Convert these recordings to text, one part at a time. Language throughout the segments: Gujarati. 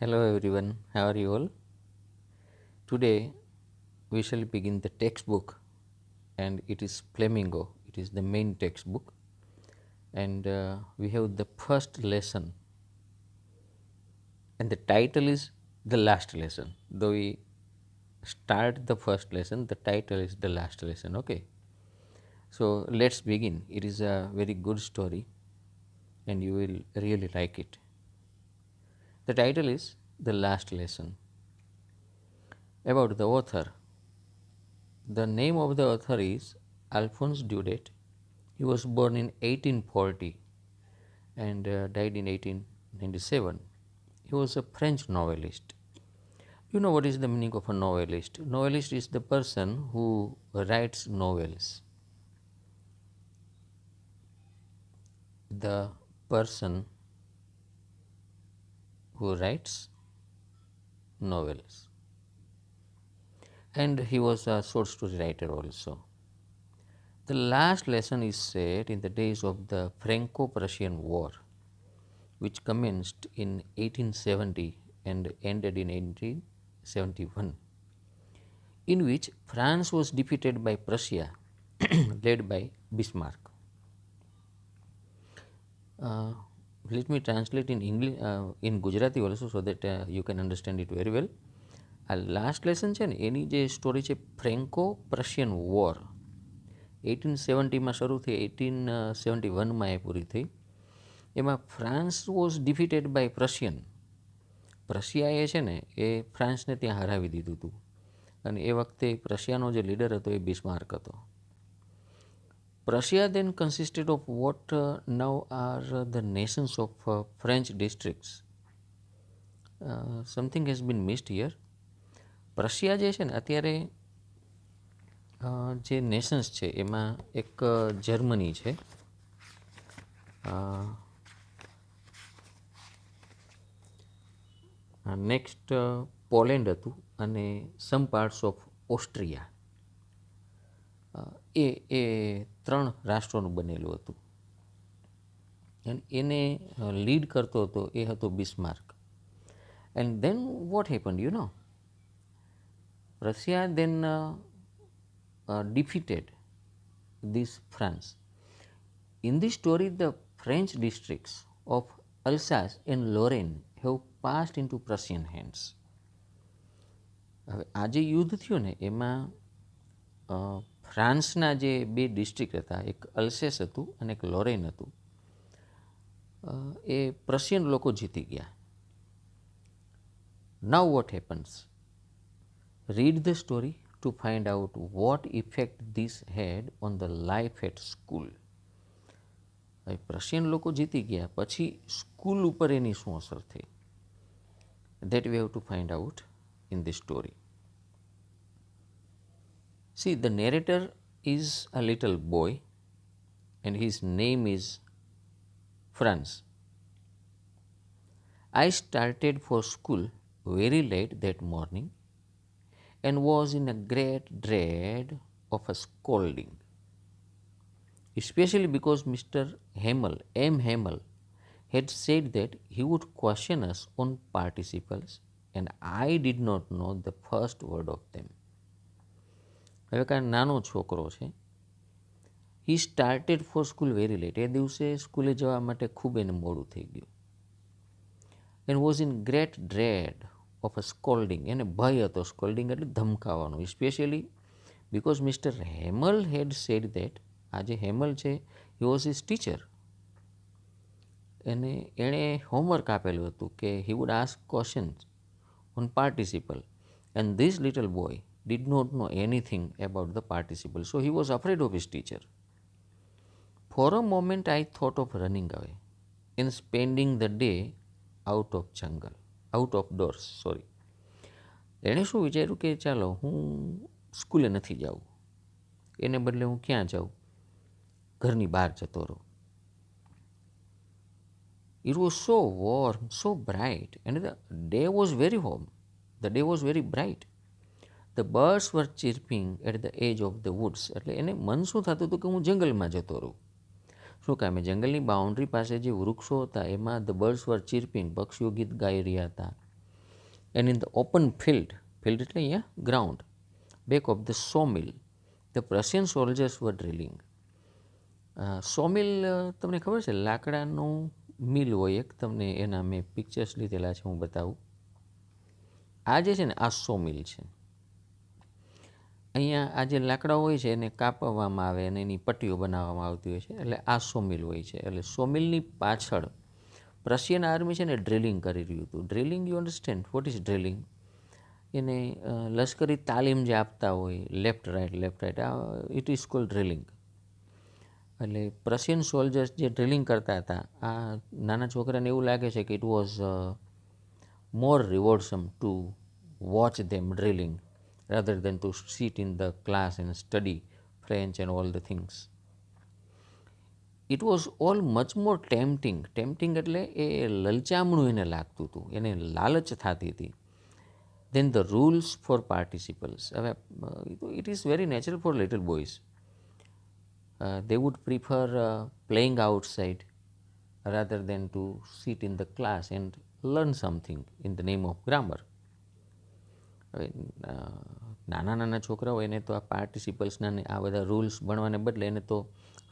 Hello everyone, how are you all? Today we shall begin the textbook, and it is Flamingo. It is the main textbook, and we have the first lesson, and the title is the last lesson. Though we start the first lesson, the title is the last lesson. Okay, so let's begin. It is a very good story, and you will really like it. The title is the last lesson. About the author. The name of the author is Alphonse Daudet. He was born in 1840 and died in 1897. He was a French novelist. You know what is the meaning of a novelist? Novelist is the person who writes novels. The person who writes novels. And he was a short story writer also. The last lesson is set in the days of the Franco Prussian War, which commenced in 1870 and ended in 1871, in which France was defeated by Prussia, led by Bismarck. Uh, Let me translate in English, in Gujarati also, so that you can understand it very well. આ લાસ્ટ લેસન છે ને એની જે સ્ટોરી છે ફ્રેન્કો પ્રશિયન વોર 1870માં શરૂ થઈ 1871માં એ પૂરી થઈ. એમાં ફ્રાન્સ વોઝ ડિફીટેડ બાય પ્રશિયન. પ્રશિયાએ છે ને એ ફ્રાન્સને ત્યાં હરાવી દીધું હતું અને એ વખતે પ્રશિયાનો જે લીડર હતો એ બિસ્માર્ક હતો. Prussia then consisted of what now are the nations of French districts. Something has been missed here. પ્રશિયા જે છે ને અત્યારે જે નેશન્સ છે એમાં એક જર્મની છે, નેક્સ્ટ પોલેન્ડ હતું અને સમ પાર્ટ્સ ઓફ ઓસ્ટ્રિયા. એ એ ત્રણ રાષ્ટ્રોનું બનેલું હતું અને એને લીડ કરતો હતો એ હતો Bismarck. And then what happened you know, Russia then defeated this France. In this story, the French districts of Alsace and Lorraine have passed into Prussian hands. હવે આ જે યુદ્ધ થયું ને એમાં ફ્રાન્સના જે બે ડિસ્ટ્રિક્ટ હતા, એક અલ્સેસ હતું અને એક લોરેન હતું, એ પ્રશિયન લોકો જીતી ગયા. Now what happens? Read the story to find out what effect this had on the life at school. હવે પ્રશિયન લોકો જીતી ગયા પછી સ્કૂલ ઉપર એની શું અસર થઈ, that we have to find out in this story. See, the narrator is a little boy and his name is Franz. I started for school very late that morning and was in a great dread of a scolding, especially because Mr. M. Hamel, had said that he would question us on participles and I did not know the first word of them. હવે કાંઈ નાનો છોકરો છે. he started for school very late. એ દિવસે સ્કૂલે જવા માટે ખૂબ એને મોડું થઈ ગયું. and was in great dread of a scolding. એને ભય હતો. સ્કોલ્ડિંગ એટલે ધમકાવાનો. especially because Mr. Hamel had said that, આ જે હેમલ છે he was his teacher. અને એણે હોમવર્ક આપેલું હતું કે he would ask questions on participle and this little boy did not know anything about the participle, so he was afraid of his teacher. For a moment I thought of running away and spending the day out of doors. એણે શું વિચાર્યું કે ચાલો હું સ્કૂલે નથી જાઉં, એને બદલે હું ક્યાં જાઉં, ઘરની બહાર જતો રહું. It was so warm, so bright, and the day was very warm. The day was very bright. The birds were chirping at the edge of the woods. એટલે એને મન શું થતું હતું કે હું જંગલમાં જતો રહું. શું કામે જંગલની બાઉન્ડ્રી પાસે જે વૃક્ષો હતા એમાં ધ બર્ડ્સ વર ચીર્પિંગ, પક્ષીઓ ગીત ગાઈ રહ્યા હતા. And in the open field, field એટલે અહીંયા ground, back of the sawmill, the Prussian soldiers were drilling. Sawmill તમને ખબર છે લાકડાનું મિલ હોય એક, તમને એના મેં પિક્ચર્સ લીધેલા છે, હું બતાવું. આ જે છે ને આ સોમિલ છે. અહીંયા આ જે લાકડા હોય છે એને કાપવામાં આવે અને એની પટ્ટીઓ બનાવવામાં આવતી હોય છે, એટલે આ સોમિલ હોય છે. એટલે સોમિલની પાછળ પ્રશિયન આર્મી છે ને ડ્રિલિંગ કરી રહ્યું હતું. Drilling, you understand what is drilling? એને લશ્કરી તાલીમ જે આપતા હોય, left right, it is called drilling. એટલે પ્રશિયન સોલ્જર્સ જે ડ્રિલિંગ કરતા હતા, આ નાના છોકરાને એવું લાગે છે કે it was more rewardsome to watch them drilling rather than to sit in the class and study French and all the things. It was all much more tempting. Tempting એટલે એ લલચામણું એને લાગતું હતું, એને લાલચ થતી હતી. Then the rules for participants. હવે it is very natural for little boys. They would prefer playing outside rather than to sit in the class and learn something in the name of grammar. હવે નાના નાના છોકરાઓ એને તો આ પાર્ટિસિપલ્સના આ બધા રૂલ્સ ભણવાને બદલે એને તો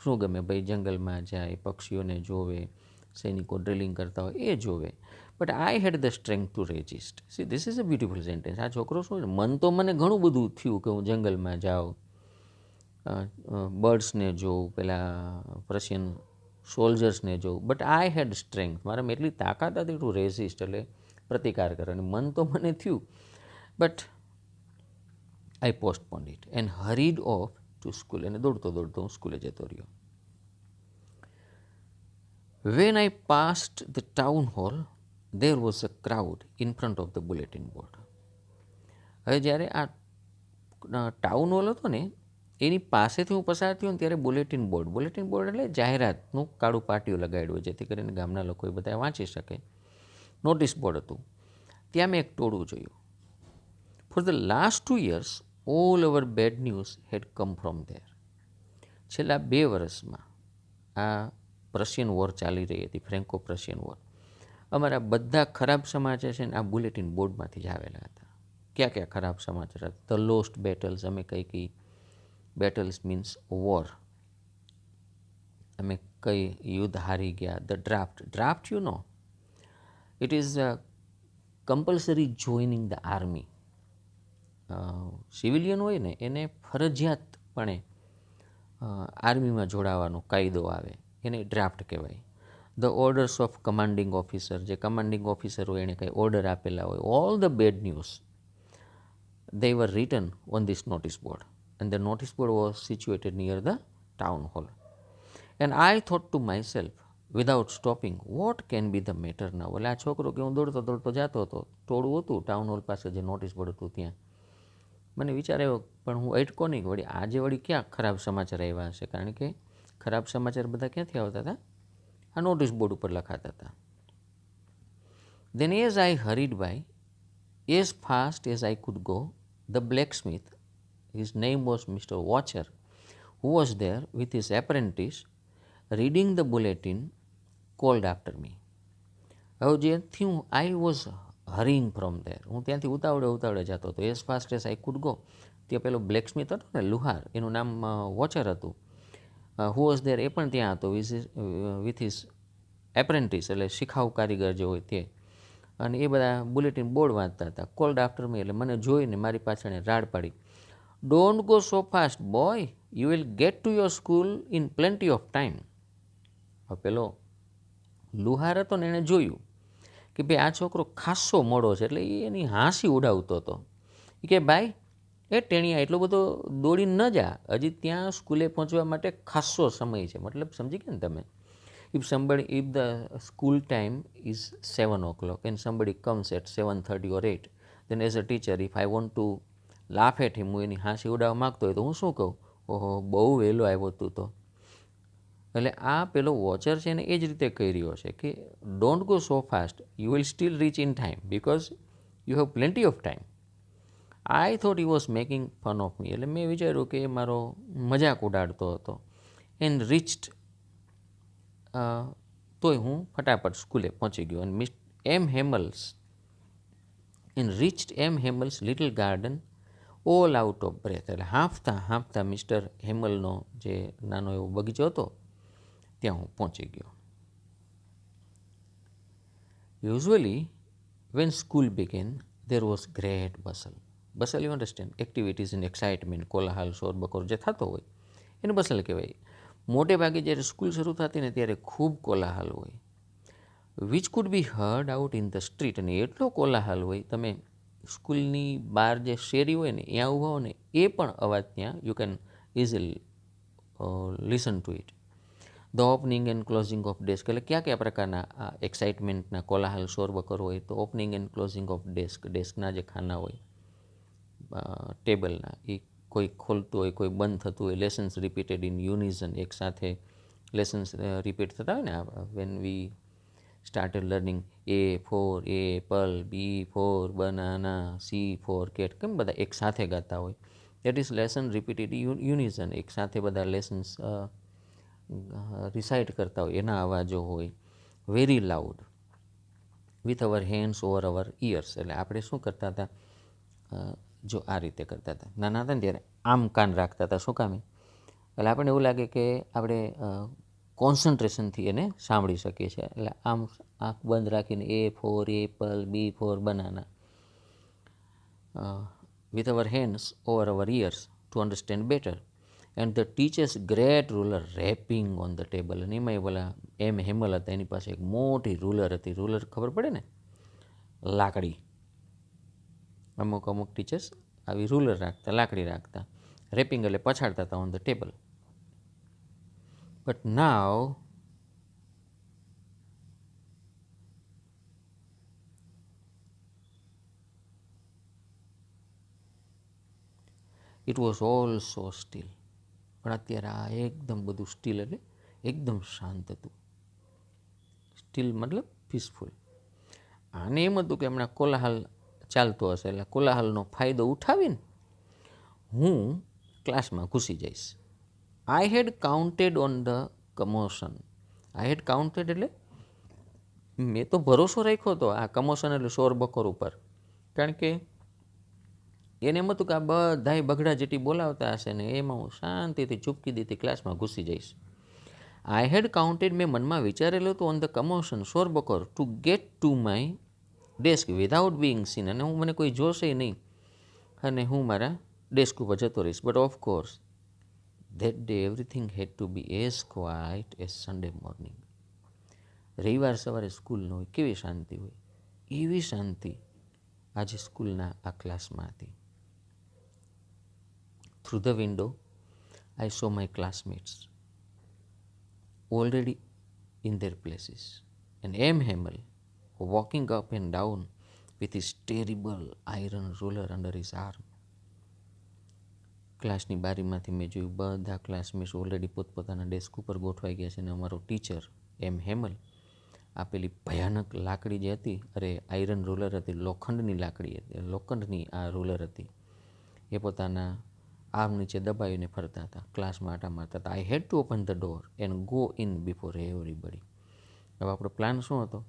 શું ગમે, ભાઈ જંગલમાં જાય, પક્ષીઓને જોવે, સૈનિકો ડ્રિલિંગ કરતા હોય એ જોવે. But I had the strength to resist. See this is a beautiful sentence. આ છોકરો શું છે, મન તો મને ઘણું બધું થયું કે હું જંગલમાં જાઉં, બર્ડ્સને જોઉં, પેલા પ્રશિયન સોલ્જર્સને જોઉં, બટ આઈ હેડ સ્ટ્રેન્થ, મારામાં એટલી તાકાત હતી ટુ રેઝિસ્ટ એટલે પ્રતિકાર કરવાની. મન તો મને થયું, but I postponed it and hurried off to school. અને દોડતો દોડતો હું સ્કૂલે જતો રહ્યો. When I passed the town hall there was a crowd in front of the bulletin board. હવે જ્યારે આ ટાઉન હોલ હતો ને એની પાસેથી હું પસાર થયો ને ત્યારે બુલેટિન બોર્ડ એટલે જાહેરાતનું કાળું પાટિયું લગાડ્યું હોય જેથી કરીને ગામના લોકો એ બધા વાંચી શકે. નોટિસ બોર્ડ હતું. ત્યાં મેં એક ટોળું જોયું. For the last 2 years, all our bad news had come from there. છેલ્લા 2 વર્ષમાં આ પ્રશિયન વોર ચાલી રહી હતી, ફ્રેન્કો પ્રશિયન વોર. અમારા બધા ખરાબ સમાચાર છે ને આ બુલેટિન બોર્ડમાંથી જ આવેલા હતા. ક્યાં ક્યાં ખરાબ સમાચાર હતા? ધ લોસ્ટ બેટલ્સ, અમે કઈ બેટલ્સ મીન્સ વોર, અમે કઈ યુદ્ધ હારી ગયા. The draft you know, it is compulsory joining the army. Civilian હોય ને એને ફરજિયાતપણે આર્મીમાં જોડાવાનો કાયદો આવે, એને ડ્રાફ્ટ કહેવાય. The orders of commanding officer, જે કમાન્ડિંગ ઓફિસર હોય એને કંઈ ઓર્ડર આપેલા હોય. All the bad news they were written on this notice board and the notice board was situated near the town hall. And I thought to myself without stopping, what can be the matter now? એટલે આ છોકરો કે હું દોડતો દોડતો જતો હતો, ટોળું હતું ટાઉન હોલ પાસે જે નોટિસ બોર્ડ હતું ત્યાં. મને વિચાર આવ્યો પણ હું અટકો નહીં, વળી આજે વળી ક્યાં ખરાબ સમાચાર આવ્યા હશે, કારણ કે ખરાબ સમાચાર બધા ક્યાંથી આવતા હતા? આ નોટિસ બોર્ડ ઉપર લખાતા હતા. Then as I hurried by, as fast as I could go, the blacksmith, his name was Mr. Watcher, who was there with his apprentice reading the bulletin, called after me. હવે જેથી હું આઈ વોઝ હરિંગ ફ્રોમ ધેર, હું ત્યાંથી ઉતાવળે જતો હતો. As fast as I could go. ત્યાં પેલો બ્લેકસ્મિથ હતો ને લુહાર, એનું નામ વોચર હતું. હુ વોઝ ધેર, એ પણ ત્યાં હતો વિથ હિઝ એપ્રેન્ટિસ, એટલે શિખાઉ કારીગર જે હોય તે. અને એ બધા બુલેટિન બોર્ડ વાંચતા હતા. કોલ્ડ આફ્ટર મી, એટલે મને જોઈને મારી પાછળ રાડ પાડી. Don't go so fast boy, you will get to your school in plenty of time. હવે પેલો લુહાર હતો ને એણે જોયું કે ભાઈ આ છોકરો ખાસો મોડો છે, એટલે એ એની હાંસી ઉડાવતો હતો. એ કે ભાઈ એ ટેણિયા એટલો બધો દોડીને ન જા, હજી ત્યાં સ્કૂલે પહોંચવા માટે ખાસો સમય છે. મતલબ સમજી ગયા ને તમે? if the school time is 7 o'clock and somebody comes at 7:30 or 8, then as a teacher if I want to laugh at him, હું એની હાંસી ઉડાવવા માગતો હોય તો હું શું કહું? ઓહો બહુ વહેલો આવ્યો તું તો. એટલે આ પેલો વોચર છે ને એ જ રીતે કહી રહ્યો છે કે don't go so fast, you will still reach in time because you have plenty of time. I thought he was making fun of me. એટલે મેં વિચાર્યું કે એ મારો મજાક ઉડાડતો હતો. એન્ડ રીચ્ડ, તોય હું ફટાફટ સ્કૂલે પહોંચી ગયો. અને એમ હેમલ્સ and reached M. Hammel's little garden all out of breath. એટલે હાંફતા હાંફતા મિસ્ટર હેમલનો જે નાનો એવો બગીચો હતો ત્યાં હું પહોંચી ગયો. Usually, when school began, there was great bustle. Bustle, you understand? Activities and excitement, કોલાહલ, શોર બકોર જે થતો હોય એને બસલ કહેવાય. મોટે ભાગે જ્યારે સ્કૂલ શરૂ થતી ને ત્યારે ખૂબ કોલાહલ હોય. Which could be heard out in the street. અને એટલો કોલાહલ હોય તમે સ્કૂલની બહાર જે શેરી હોય ને ત્યાં ઊભા હો ને એ પણ અવાજ ત્યાં you can easily listen to it. The opening and closing of desk. એટલે કયા કયા પ્રકારના આ એક્સાઇટમેન્ટના કોલાહલ શોર બકોર હોય તો opening and closing of desk, ડેસ્કના જે ખાના હોય ટેબલના એ કોઈ ખોલતું હોય કોઈ બંધ થતું હોય. લેસન્સ રિપીટેડ ઇન યુનિઝન, એક સાથે લેસન્સ રિપીટ થતા હોય ને when we started learning A for apple, B for banana, C for cat, કેમ બધા એક સાથે ગાતા હોય. દેટ ઇઝ લેસન રિપીટેડ યુનિઝન, એક સાથે બધા લેસન્સ રિસાઇટ કરતા હોય એના અવાજો હોય. Very loud with our hands over our ears. એટલે આપણે શું કરતા હતા, જો આ રીતે કરતા હતા નાના હતા ને ત્યારે આમ કાન રાખતા હતા. શું કામે? એટલે આપણને એવું લાગે કે આપણે કોન્સન્ટ્રેશનથી એને સાંભળી શકીએ છીએ. એટલે આમ આંખ બંધ રાખીને A for apple, B for banana, with our hands over our ears to understand better. And the teacher's great ruler rapping on the table. અને એમાં બોલા એમ હેમલ હતા એની પાસે એક મોટી રૂલર હતી. રૂલર ખબર પડે ને, લાકડી. અમુક અમુક ટીચર્સ આવી રૂલર રાખતા, લાકડી રાખતા. રેપિંગ એટલે પછાડતા હતા on the table. But now it was all so steel. પણ અત્યારે આ એકદમ બધું સ્ટીલ એટલે એકદમ શાંત હતું. સ્ટીલ મતલબ પીસફુલ. આને એમ હતું કે હમણાં કોલાહલ ચાલતો હશે એટલે કોલાહલનો ફાયદો ઉઠાવીને હું ક્લાસમાં ઘૂસી જઈશ. I had counted on the commotion. I had counted એટલે મેં તો ભરોસો રાખ્યો હતો આ કમોશન એટલે શોર બકોર ઉપર. કારણ કે એને એમ હતું કે આ બધાય બગડા જેટી બોલાવતા હશે ને એમાં હું શાંતિથી ચૂપકી દીથી ક્લાસમાં ઘૂસી જઈશ. આઈ હેડ કાઉન્ટેડ, મેં મનમાં વિચારેલું હતું ઓન ધ કમોશન, શોર બકોર, to get to my desk without being seen. અને હું મને કોઈ જોશે નહીં અને હું મારા ડેસ્ક ઉપર જતો રહીશ. But of course that day everything had to be as quiet as Sunday morning. રવિવાર સવારે સ્કૂલ ન હોય કેવી શાંતિ હોય, એવી શાંતિ આજે સ્કૂલના આ ક્લાસમાં હતી. Through the window I so my classmates already in their places, and M. Hamel walking up and down with his terrible iron ruler under his arm. ક્લાસની બારીમાંથી મેં જોયું બધા ક્લાસમેટ્સ ઓલરેડી પોતપોતાના ડેસ્ક ઉપર ગોઠવાઈ ગયા છે અને અમારો ટીચર એમ હેમલ આ પેલી ભયાનક લાકડી જે હતી, અરે આયરન રૂલર હતી, લોખંડની લાકડી હતી, લોખંડની આ રૂલર હતી, એ પોતાના આર્મ નીચે દબાવીને ફરતા હતા, ક્લાસમાં આટા મારતા હતા. I had to open the door and go in before everybody. હવે આપણો પ્લાન શું હતો?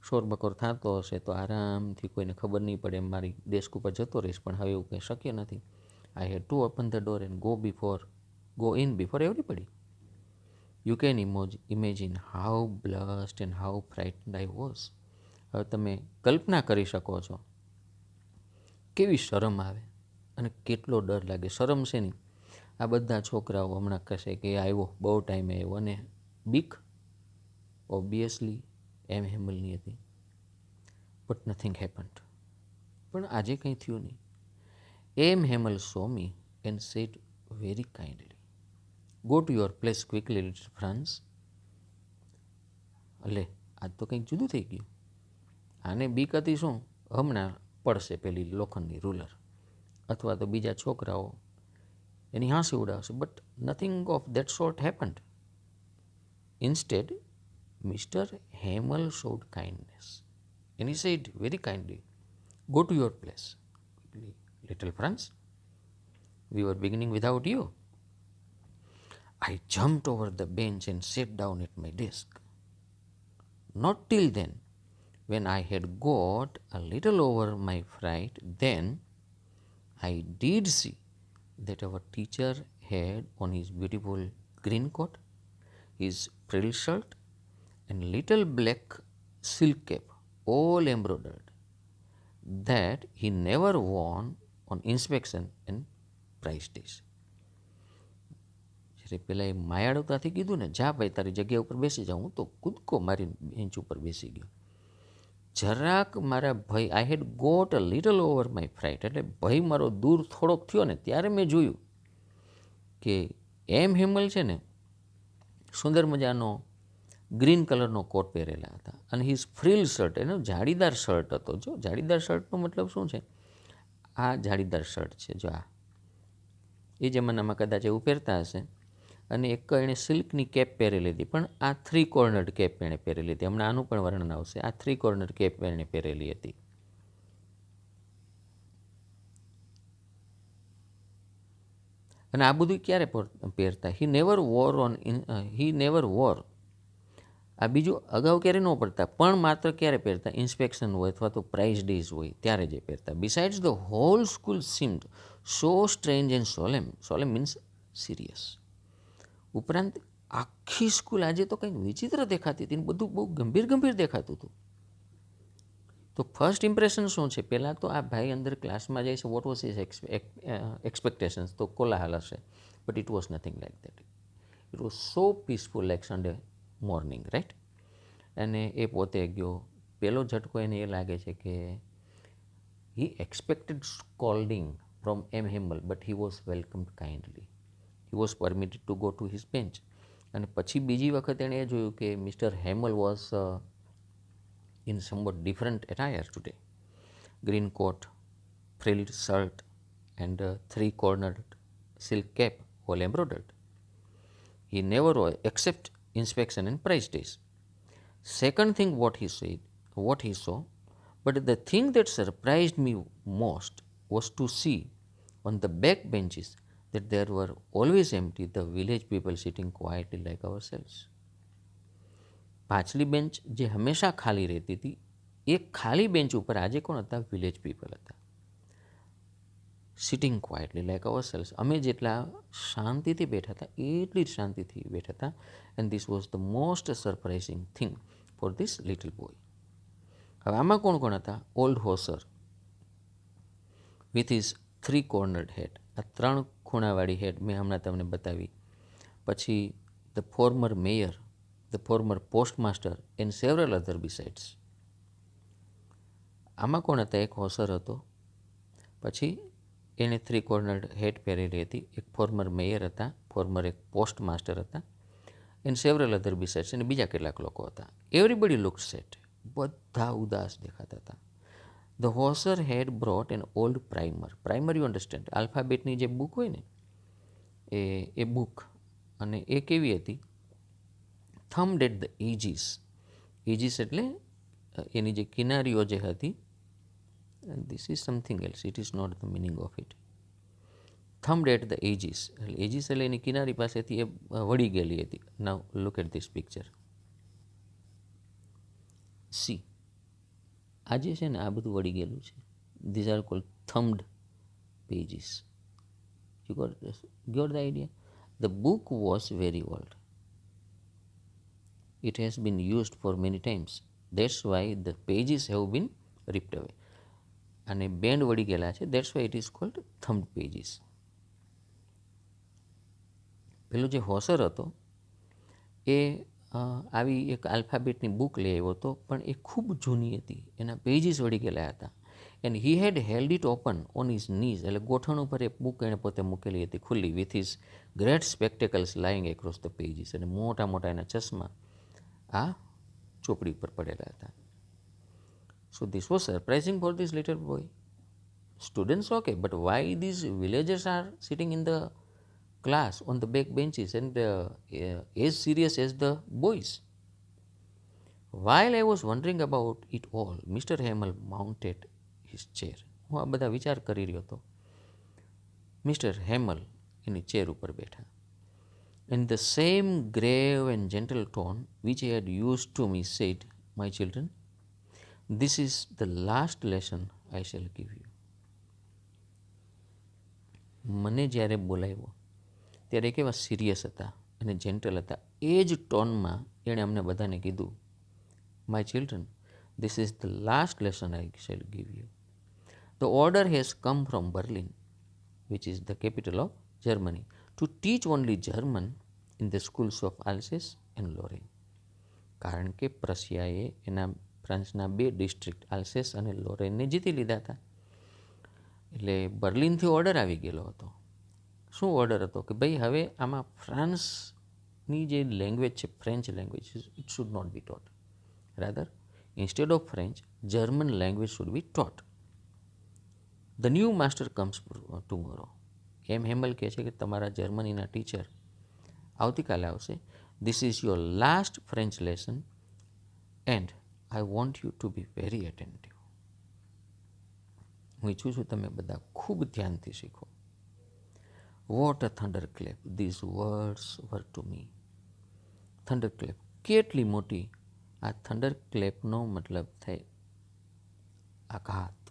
શોર બકોર થતો હશે તો આરામથી કોઈને ખબર નહીં પડે એમ મારી ડેસ્ક ઉપર જતો રહીશ, પણ હવે એવું કંઈ શક્ય નથી. I had to open the door and go in before everybody. You can imagine how blushed and how frightened I was. હવે તમે કલ્પના કરી શકો છો કેવી શરમ આવે અને કેટલો ડર લાગે. શરમ છે નહીં, આ બધા છોકરાઓ હમણાં કહેશે કે આવ્યો બહુ ટાઈમે આવ્યો, અને બીક ઓબ્વિયસલી એમ હેમલની હતી. But nothing happened. પણ આજે કંઈ થયું નહીં. M Hamel saw me and said very kindly, go to your place quickly little Frantz. એટલે આજ તો કંઈક જુદું થઈ ગયું. આને બીક હતી શું? હમણાં પડશે પેલી લોખંડની રૂલર, અથવા તો બીજા છોકરાઓ એની હાંસી ઉડાવશે. But nothing of that sort happened. Instead mister Hamel showed kindness and he said very kindly, go to your place little Franz, we were beginning without you. I jumped over the bench and sat down at my desk. Not till then, when I had got a little over my fright, then I did see that our teacher had on his beautiful green coat, his frill shirt, and little black silk cap, all embroidered, that he never worn on inspection and price days. જ્યારે પેલા એ માયાળો ત્યાંથી કીધું ને, જા ભાઈ તારી જગ્યા ઉપર બેસી જાઉં, હું તો કૂદકો મારી બેન્ચ ઉપર બેસી ગયો. જરાક મારા ભય, I had got a little over my fright, એટલે ભય મારો દૂર થોડોક થયો ને ત્યારે મેં જોયું કે એમ હેમલ છે ને સુંદર મજાનો ગ્રીન કલરનો કોટ પહેરેલા હતા અને હિઝ ફ્રીલ શર્ટ, એનો જાળીદાર શર્ટ હતો. જો જાળીદાર શર્ટનો મતલબ શું છે? આ જાળીદાર શર્ટ છે. જો આ એ જમાનામાં કદાચ એવું પહેરતા હશે. અને એક એણે સિલ્કની કેપ પહેરેલી હતી, પણ આ 3 કોર્નર્ડ કેપ એણે પહેરેલી હતી. હમણાં આનું પણ વર્ણન આવશે. આ 3 કોર્નર્ડ કેપ એણે પહેરેલી હતી. અને આ બધું ક્યારે પહેરતા? He never war. આ બીજું અગાઉ ક્યારે ન પડતા, પણ માત્ર ક્યારે પહેરતા? ઇન્સ્પેક્શન હોય અથવા તો પ્રાઇઝ ડેઝ હોય ત્યારે જે પહેરતા. Besides the whole school seemed so strange and solemn. Solemn means serious. ઉપરાંત આખી સ્કૂલ આજે તો કંઈક વિચિત્ર દેખાતી હતી, બધું બહુ ગંભીર ગંભીર દેખાતું હતું. તો ફર્સ્ટ ઇમ્પ્રેશન શું છે? પહેલાં તો આ ભાઈ અંદર ક્લાસમાં જાય છે, વોટ વોઝ હિઝ એક્સપેક્ટેશન્સ? તો કોલાહલ હશે, but it was nothing like that. It was so peaceful like Sunday morning, right? અને એ પોતે ગયો. પહેલો ઝટકો એને એ લાગે છે કે he expected scolding from M Hamel, but he was welcomed kindly. He was permitted to go to his bench. અને પછી બીજી વખત એણે એ જોયું કે mister Hamel was in somewhat different attire today. Green coat, frilled shirt, and a 3-cornered silk cap, all embroidered. He never wore except inspection and price days. Second thing what he saw, but the thing that surprised me most was to see on the back benches that there were always empty, the village people sitting quietly like ourselves. પાછલી બેન્ચ જે હંમેશા ખાલી રહેતી હતી, એ ખાલી બેન્ચ ઉપર આજે કોણ હતા? વિલેજ પીપલ હતા. સિટિંગ ક્વાઇટલી લાઈક અવર સેલ્સ. અમે જેટલા શાંતિથી બેઠા હતા એટલી જ શાંતિથી બેઠા હતા. And this was the most surprising thing for this little boy. હવે આમાં કોણ કોણ હતા? ઓલ્ડ હોસર વિથ હિઝ 3 કોર્નર્ડ હેડ. આ 3 ખૂણાવાળી હેડ મેં હમણાં તમને બતાવી. પછી the former mayor, the former postmaster and several other besides. આમાં કોણ હતા? એક હોસર હતો, પછી એણે 3 કોર્નર્ડ હેટ પહેરેલી હતી, એક ફોર્મર મેયર હતા, ફોર્મર એક પોસ્ટમાસ્ટર હતા, એન્ડ સેવરલ અધર બિસાઇડ્સ, અને બીજા કેટલાક લોકો હતા. Everybody look sad. બધા ઉદાસ દેખાતા હતા. The Hauser had brought an old primer. Primer you understand, આલ્ફાબેટની જે બુક હોય ને એ બુક. અને એ કેવી હતી? Thumbed at the edges. Edges એટલે એની જે કિનારીઓ જે હતી. This is something else, it is not the meaning of it. Thumbed at the edges એટલે એજીસ એટલે એની કિનારી પાસેથી એ વળી ગયેલી હતી. Now look at this picture. See, આ જે છે ને આ બધું વળી ગયેલું છે. These are called thumbed pages. You got the idea? The book was very old. It has been used for many times. That's why the pages have been ripped away. અને બેન્ડ વળી ગયેલા છે. That's why it is called thumbed pages. પેલો જે હોસર હતો એ આવી એક આલ્ફાબેટની બુક લઈ આવ્યો હતો, પણ એ ખૂબ જૂની હતી, એના પેજીસ વળી ગયેલા હતા. And he had held it open on his knees. એટલે ગોઠણ ઉપર એ બુક એણે પોતે મૂકેલી હતી ખુલ્લી, with his great spectacles lying across the pages. અને મોટા મોટા એના ચશ્મા આ ચોપડી ઉપર પડેલા હતા. So this was surprising for this little boy. Students okay, but why these villagers are sitting in the class on the back benches and as serious as the boys? While I was wondering about it all, Mr. Hamel mounted his chair. હું આ બધા વિચાર કરી રહ્યો હતો. મિસ્ટર હેમલ એની ચેર ઉપર બેઠા. In the same grave and gentle tone which he had used to me, said, "My children, This is the last lesson I shall give you. મને જ્યારે બોલાવ્યો ત્યારે કેવા સિરિયસ હતા અને જેન્ટલ હતા. એ જ ટોનમાં એણે અમને બધાને કીધું, my children, this is the last lesson I shall give you. The order has come from Berlin, which is the capital of Germany, to teach only German in the schools of Alsace and Lorraine. કારણ કે પ્રશિયાએ એના ફ્રાન્સના 2 ડિસ્ટ્રિક્ટ આલ્સેસ અને લોરેનને જીતી લીધા હતા. એટલે બર્લિનથી ઓર્ડર આવી ગયેલો હતો. શું ઓર્ડર હતો? કે ભાઈ હવે આમાં ફ્રાન્સની જે લેંગ્વેજ છે, French language, it should not be taught. Rather instead of French, German language should be taught. The new master comes tomorrow. M Hamel કહે છે કે તમારા જર્મનીના ટીચર આવતીકાલે આવશે. This is your last French lesson and I want you to be very attentive. હું ઈચ્છું છું તમે બધા ખૂબ ધ્યાનથી શીખો. What a thunder clap these words were to me. Thunder clap કેટલી મોટી! આ થંડર ક્લેપનો મતલબ થાય આઘાત.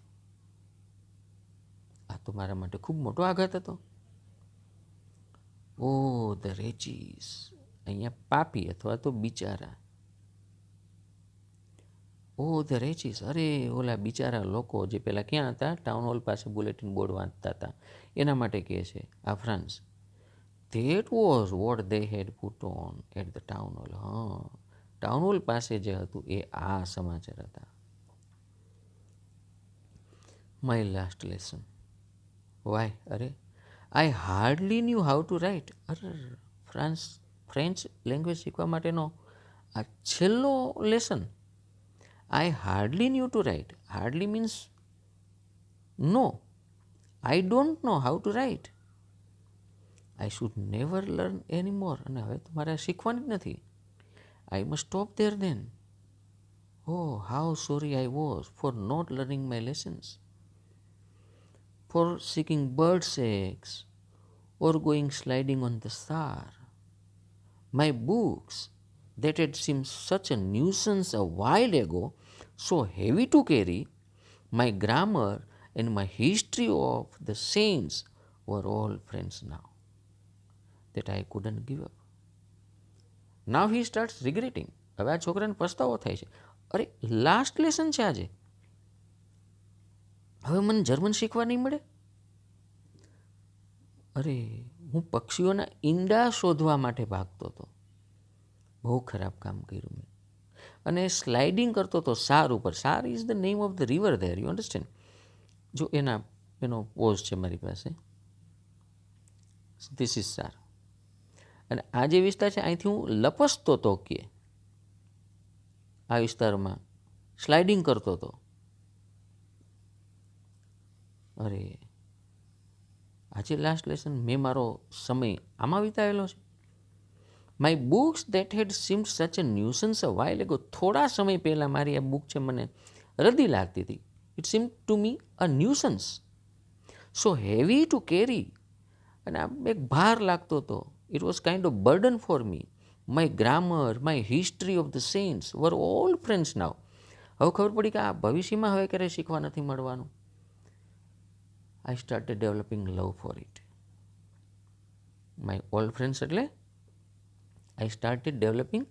આ તો મારા માટે ખૂબ મોટો આઘાત હતો. ઓ ધ રેચીસ, અહીંયા પાપી અથવા તો બિચારા. ઓ ધ રેચીસ, અરે ઓલા બિચારા લોકો જે પેલા ક્યાં હતા, ટાઉન હોલ પાસે બુલેટિન બોર્ડ વાંચતા હતા, એના માટે કહે છે આ Franz. That was what they had put on at the town hall. હા, ટાઉન હોલ પાસે જે હતું એ આ સમાચાર હતા. My last lesson. વાય? અરે I hardly knew how to write. અરે ફ્રેન્ચ લેંગ્વેજ શીખવા માટેનો આ છેલ્લો lesson. I hardly knew to write. Hardly means no. I don't know how to write. I should never learn anymore. અને હવે તો મારે શીખવાની જ નથી. I must stop there then. Oh, how sorry I was for not learning my lessons, for seeking birds' eggs or going sliding on the star. My books that had seemed such a nuisance a while ago, so heavy to carry, my grammar and my history of the saints were all friends now, that I couldn't give up. Now he starts regretting. હવે આ છોકરાને પસ્તાવો થાય છે. અરે લાસ્ટ લેસન છે આજે, હવે મને જર્મન શીખવા નહીં મળે. અરે હું પક્ષીઓના ઈંડા શોધવા માટે ભાગતો હતો. બહુ ખરાબ કામ કર્યું મેં. અને સ્લાઇડિંગ કરતો હતો સાર ઉપર. સાર is the name of the river there, you understand. જો એનો પોઝ છે મારી પાસે. ધીસ ઇઝ સાર. અને આ જે વિસ્તાર છે અહીંથી હું લપસતો હતો કે આ વિસ્તારમાં સ્લાઇડિંગ કરતો હતો. અરે આજે લાસ્ટ લેસન, મેં મારો સમય આમાં વિતાવેલો છે. My books that had seemed such a nuisance a while ago. થોડા સમય પહેલાં મારી આ બુક છે મને રદી લાગતી હતી. It seem to me a nuisance, so heavy to carry. અને આ એક ભાર લાગતો હતો. It was kind of burden for me. My grammar, my history of the saints were old friends now. હવે ખબર પડી કે આ ભવિષ્યમાં હવે ક્યારેય શીખવા નથી મળવાનું. I started developing love four it. My old friends એટલે I started developing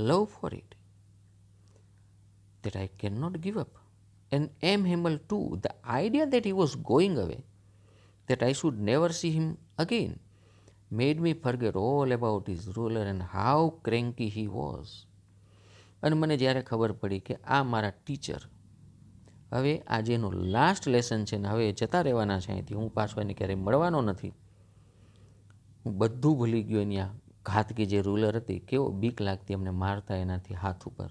love for it, that I cannot give up. And M. Himmel too, the idea that he was going away, that I should never see him again, made me forget all about his ruler and how cranky he was. અને મને જ્યારે ખબર પડી કે આ મારા ટીચર હવે આજે એનું લાસ્ટ લેસન છે ને હવે જતા રહેવાના છે અહીંથી, હું પાછો એને ક્યારેય મળવાનો નથી, હું બધું ભૂલી ગયો એની આ ઘાતકી જે રૂલર હતી. કેવો બીક લાગતી અમને મારતા એનાથી હાથ ઉપર.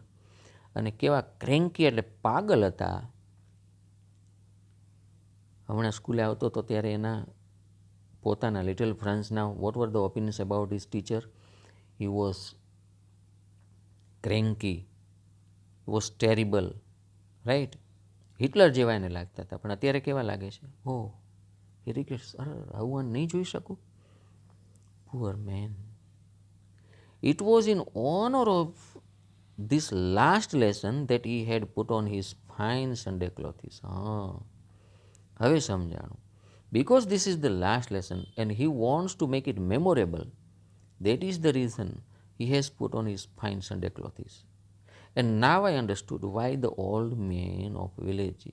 અને કેવા ક્રેન્કી એટલે પાગલ હતા. હમણાં સ્કૂલે આવતો હતો ત્યારે એના પોતાના લિટલ ફ્રાન્સના what were the opinions about his teacher. He was cranky, he was terrible, right. Hitler જેવા એને લાગતા હતા. પણ અત્યારે કેવા લાગે છે? ઓ હી રિગ્રેટ્સ, અરે આવું નહીં જોઈ શકું. Poor man. It was in honor of this last lesson that he had put on his fine Sunday clothes. હવે સમજાણું. Because this is the last lesson and he wants to make it memorable, that is the reason he has put on his fine Sunday clothes. And now I understood why the old men of village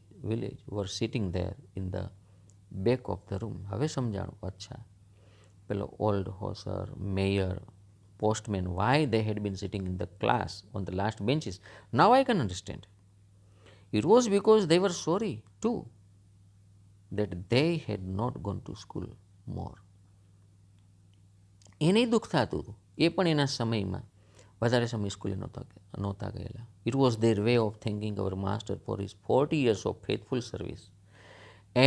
were sitting there in the back of the room. હવે સમજાણું. અચ્છા, પેલો old hoser, mayor, postman, why they had been sitting in the class on the last benches. Now I can understand. It was because they were sorry too that they had not gone to school more. એને દુઃખ થતું હતું, એ પણ એના સમયમાં વધારે સમય સ્કૂલે નહોતા ગયેલા. It was their way of thanking our master for his 40 years of faithful service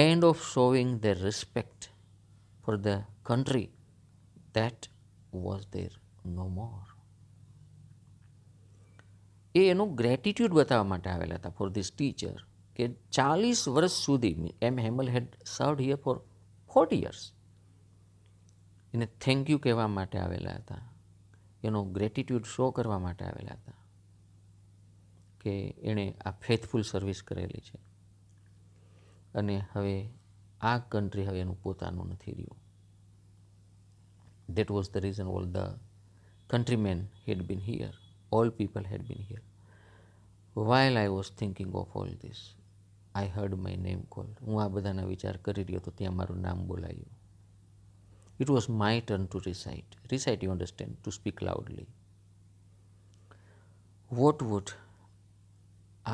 and of showing their respect for the country that was their no more. એ એનું ગ્રેટિટ્યૂડ બતાવવા માટે આવેલા હતા ફોર ધીસ ટીચર, કે 40 વર્ષ સુધી એમ Hamel head સર્વડ here for 40 years. એને થેન્ક યુ કહેવા માટે આવેલા હતા, એનો ગ્રેટિટ્યૂડ શો કરવા માટે આવેલા હતા કે એણે આ ફેથફુલ સર્વિસ કરેલી છે અને હવે આ કન્ટ્રી હવે એનું પોતાનું નથી રહ્યું. That was the reason all the countrymen had been here, all people had been here. While I was thinking of all this, I heard my name called. હું આ બધાના વિચાર કરી રહ્યો તો ત્યાં મારું નામ બોલાયું. It was my turn to recite. Recite, you understand, to speak loudly. What would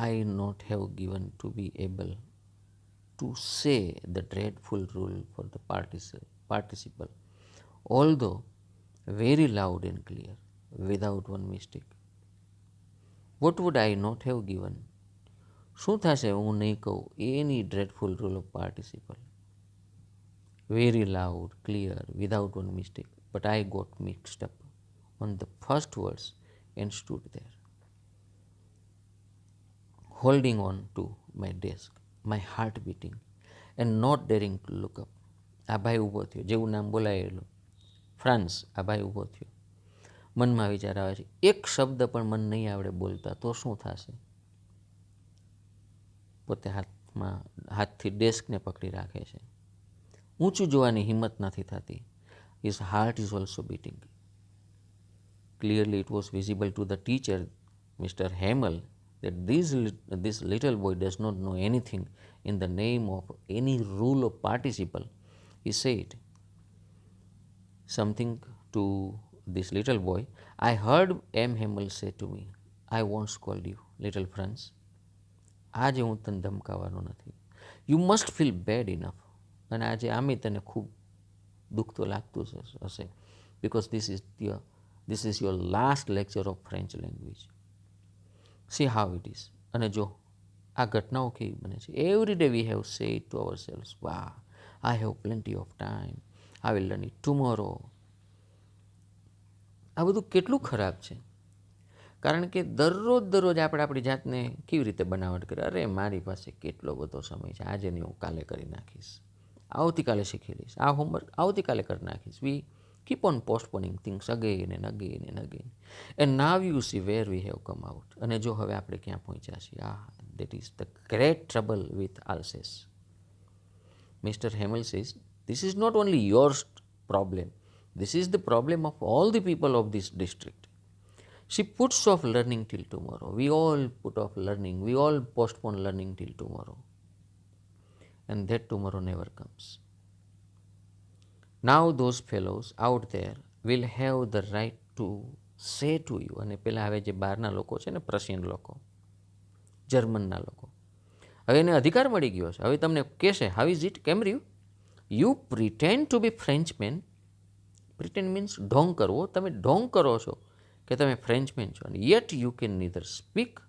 I not have given to be able to say the dreadful rule for the participle, although very loud and clear, without one mistake? What would I not have given? શું થશે હું નહીં કહું any dreadful rule of participle, very loud, clear, without one mistake, but I got mixed up on the first words and stood there, holding on to my desk, my heart beating, and not daring to look up. આ ભાઈ ઊભો થયો, જેવું નામ બોલાયેલું ફ્રાન્સ, આ ભાઈ ઊભો થયો. મનમાં વિચાર આવે છે, એક શબ્દ પણ મન નહીં આવડે બોલતા તો શું થશે. પોતે હાથથી ડેસ્કને પકડી રાખે છે. ઊંચું જોવાની હિંમત નથી થતી. His heart is also beating. Clearly it was visible to the teacher, Mr. Hamel, that this little boy does not know anything in the name of any rule of participle. He said something to this little boy. I heard M. Hamel say to me, I won't scold you, little Franz. આજે હું તને ધમકાવાનો નથી. You must feel bad enough. અને આજે આમે તને ખૂબ દુઃખ તો લાગતું હશે, because this is your last lecture of French language. See how it is. અને જો આ ઘટનાઓ કેવી બને છે. Every day we have said to ourselves, wow, I have plenty of time, I will learn it tomorrow. આ બધું કેટલું ખરાબ છે. કારણ કે દરરોજ આપણે આપણી જાતને કેવી રીતે બનાવટ કરે, અરે મારી પાસે કેટલો બધો સમય છે, આજે નહીં હું કાલે કરી નાખીશ, આવતીકાલે શીખી લઈશ, આ હોમવર્ક આવતીકાલે કરી નાખીશ. વી keep on postponing things again and again and again. And now you see where we have come out. અને જો હવે આપણે ક્યાં પહોંચ્યા છીએ. That is the great trouble with Alsace. Mr. Hamel says, this is not only your problem, this is the problem of all the people of this district. She puts off learning till tomorrow. We all put off learning. We all postpone learning till tomorrow. And that tomorrow never comes. Now those fellows out there will have the right to say to you, અને પેલા હવે જે બહારના લોકો છે ને, પ્રશિયન લોકો, જર્મનના લોકો, હવે એને અધિકાર મળી ગયો છે. હવે તમને કહેશે, હાઉ ઇઝ ઇટ, કેમ રહ્યું? You pretend to be Frenchmen. Pretend means ઢોંગ કરવો. તમે ઢોંગ કરો છો કે તમે ફ્રેન્ચમેન છો, અને yet you can neither speak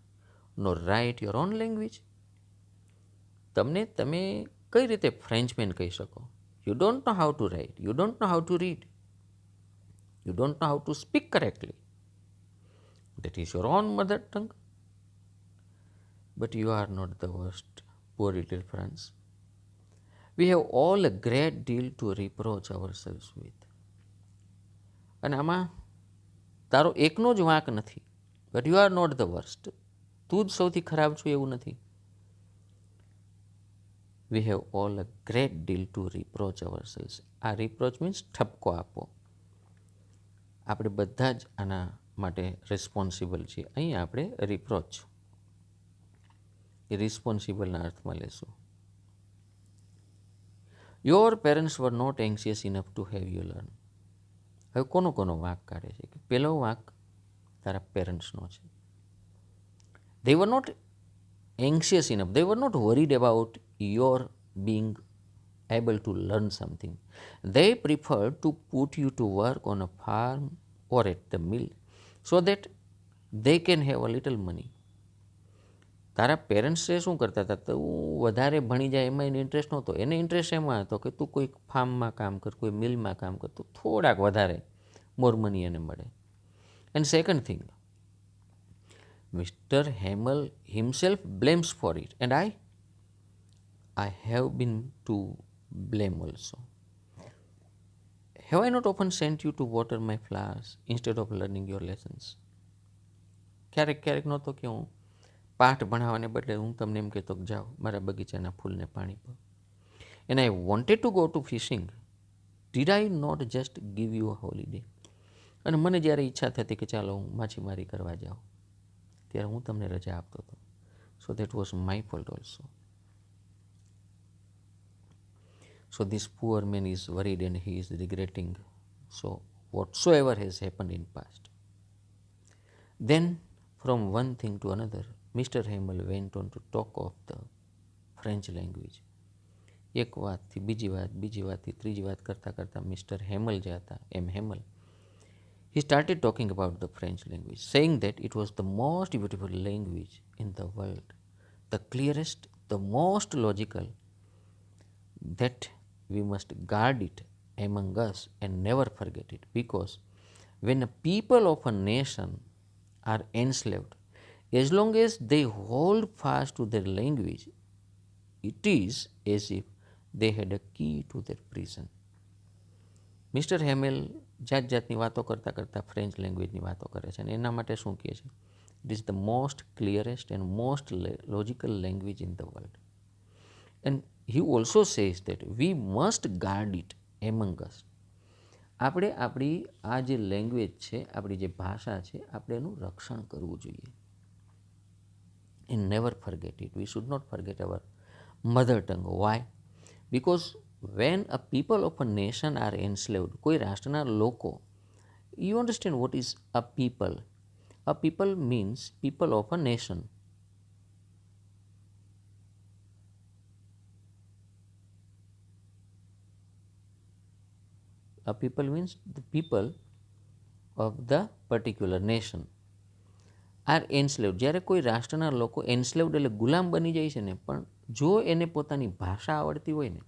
nor write your own language. તમે કઈ રીતે ફ્રેન્ચમેન કહી શકો? You don't know how to write. You don't know how to read. You don't know how to speak correctly. That is your own mother tongue. But you are not the worst, poor little Franz. We have all a great deal to reproach ourselves with. અને આમાં તારો એકનો જ વાંક નથી. But you are not the worst. તું જ સૌથી ખરાબ છું એવું નથી. We have all a great deal to reproach ourselves. આ રિપ્રોચ મીન્સ ઠપકો આપવો. આપણે બધા જ આના માટે રિસ્પોન્સિબલ છીએ. અહીં આપણે રિપ્રોચ એ રિસ્પોન્સિબલના અર્થમાં લેશું. Your parents were not anxious enough to have you learn. હવે કોનો વાંક કાઢે છે કે પહેલો વાંક તારા પેરેન્ટ્સનો છે. They were not anxious enough. They were not worried about your being able to learn something. They preferred to put you to work on a farm or at the mill so that they can have a little money. તારા પેરેન્ટ્સે શું કરતા હતા? તું વધારે ભણી જાય એમાં એને ઇન્ટરેસ્ટ નહોતો. એને ઇન્ટરેસ્ટ એમાં હતો કે તું કોઈ ફાર્મમાં કામ કર, કોઈ મિલમાં કામ કર, તો થોડાક વધારે મોર મની એને મળે. And second thing, Mr. Hamel himself blames for it, and I have been to blame also. Have I not often sent you to water my flowers instead of learning your lessons? ક્યારેક નહોતો કે હું પાઠ ભણાવવાને બદલે હું તમને એમ કહેતો કે જાઓ મારા બગીચાના ફૂલને પાણી પાઓ. And I wanted to go to fishing. Did I not just give you a holiday? અને મને જ્યારે ઈચ્છા થતી કે ચાલો હું માછીમારી કરવા જાઉં ત્યારે હું તમને રજા આપતો હતો. So that was my fault also. So this poor man is worried and he is regretting so whatsoever has happened in past. Then from one thing to another, Mr. Hamel went on to talk of the French language. એક વાતથી બીજી વાતથી ત્રીજી વાત કરતાં મિસ્ટર હેમલ જે હતા, Hemal, he started talking about the French language, saying that it was the most beautiful language in the world, the clearest, the most logical, that we must guard it among us and never forget it, because when a people of a nation are enslaved, as long as they hold fast to their language, it is as if they had a key to their prison. Mister Hamel જાતની વાતો કરતાં ફ્રેન્ચ લેંગ્વેજની વાતો કરે છે અને એના માટે શું કહે છે? It is the most clearest and most logical language in the world. And he also says that we must guard it among us. આપણે આપણી આ જે લેંગ્વેજ છે, આપણી જે ભાષા છે, આપણે એનું રક્ષણ કરવું જોઈએ. And never forget it. We should not forget our mother tongue. Why? Because when a people of a nation are enslaved, કોઈ રાષ્ટ્રના લોકો, you understand what is a people? A people means people of a nation. A people means the people of the particular nation are enslaved. જ્યારે કોઈ રાષ્ટ્રના લોકો enslaved એટલે ગુલામ બની જાય છે ને, પણ જો એને પોતાની ભાષા આવડતી હોય ને